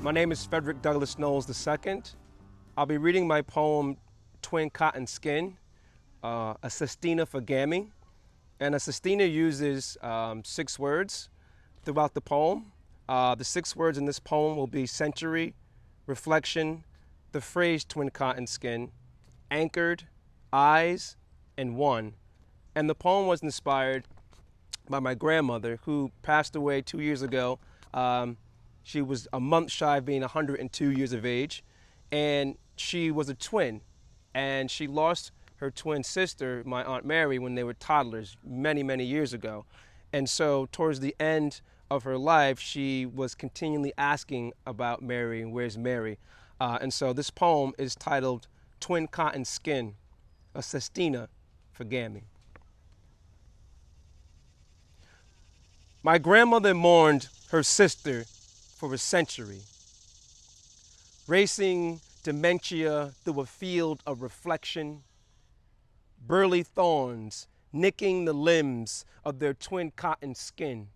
My name is Frederick-Douglass Knowles II. I'll be reading my poem, Twin Cotton Skin, a sestina for Gammy. And a sestina uses 6 words throughout the poem. The 6 words in this poem will be century, reflection, the phrase twin cotton skin, anchored, eyes, and one. And the poem was inspired by my grandmother, who passed away 2 years ago. She was a month shy of being 102 years of age, and she was a twin, and she lost her twin sister, my Aunt Mary, when they were toddlers many, many years ago. And so towards the end of her life, she was continually asking about Mary and where's Mary. And so this poem is titled Twin Cotton Skin, a sestina for Gammy. My grandmother mourned her sister for a century, racing dementia through a field of reflection, burly thorns nicking the limbs of their twin cotton skin,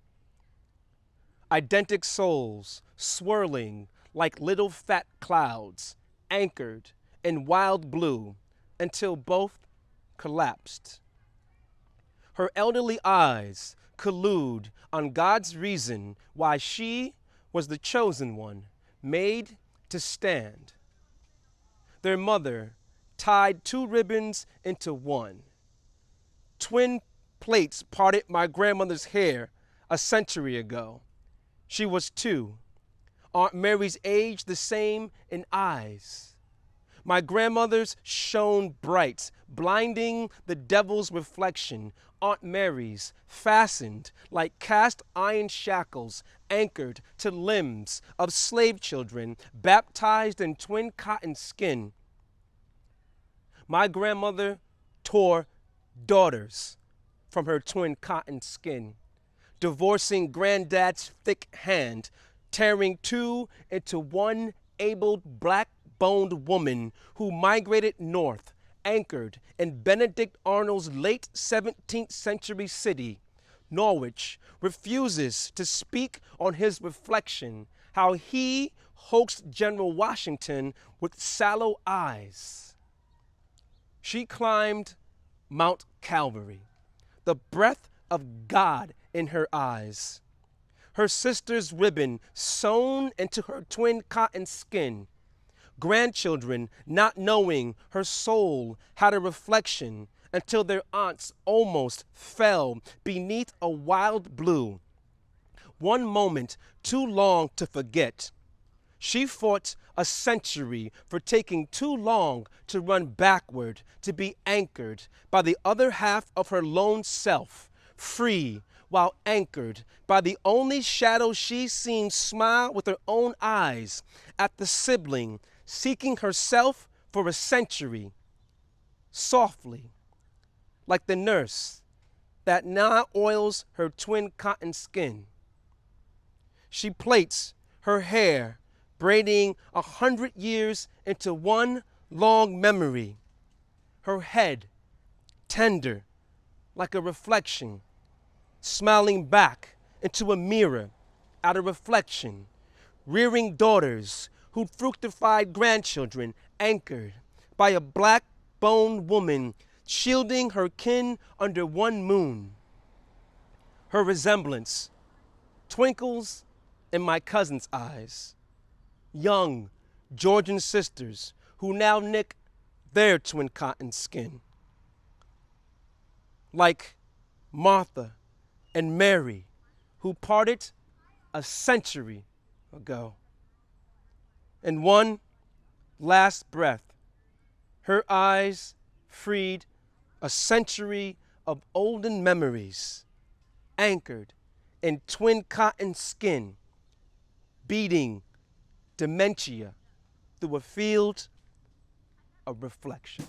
identical souls swirling like little fat clouds, anchored in wild blue until both collapsed. Her elderly eyes collude on God's reason why she was the chosen one, made to stand. Their mother tied 2 ribbons into one. Twin plaits parted my grandmother's hair a century ago. She was 2. Aunt Mary's age the same in eyes. My grandmother's shone bright, blinding the devil's reflection. Aunt Mary's fastened like cast iron shackles, anchored to limbs of slave children, baptized in twin cotton skin. My grandmother tore daughters from her twin cotton skin, divorcing granddad's thick hand, tearing 2 into one able black-boned woman who migrated north, anchored in Benedict Arnold's late 17th century city. Norwich refuses to speak on his reflection, how he hoaxed General Washington with sallow eyes. She climbed Mount Calvary, the breath of God in her eyes. Her sister's ribbon sewn into her twin cotton skin. Grandchildren not knowing her soul had a reflection until their aunts almost fell beneath a wild blue. One moment too long to forget. She fought a century for taking too long to run backward, to be anchored by the other half of her lone self, free while anchored by the only shadow she seen smile with her own eyes at the sibling seeking herself for a century, softly, like the nurse that now oils her twin cotton skin. She plaits her hair, braiding 100 years into one long memory. Her head, tender, like a reflection, smiling back into a mirror at a reflection, rearing daughters who fructified grandchildren, anchored by a black-boned woman, shielding her kin under one moon. Her resemblance twinkles in my cousin's eyes, young Georgian sisters who now knit their twin cotton skin. Like Martha and Mary, who parted a century ago. In one last breath, her eyes freed a century of olden memories, anchored in twin cotton skin, beating dementia through a field of reflection.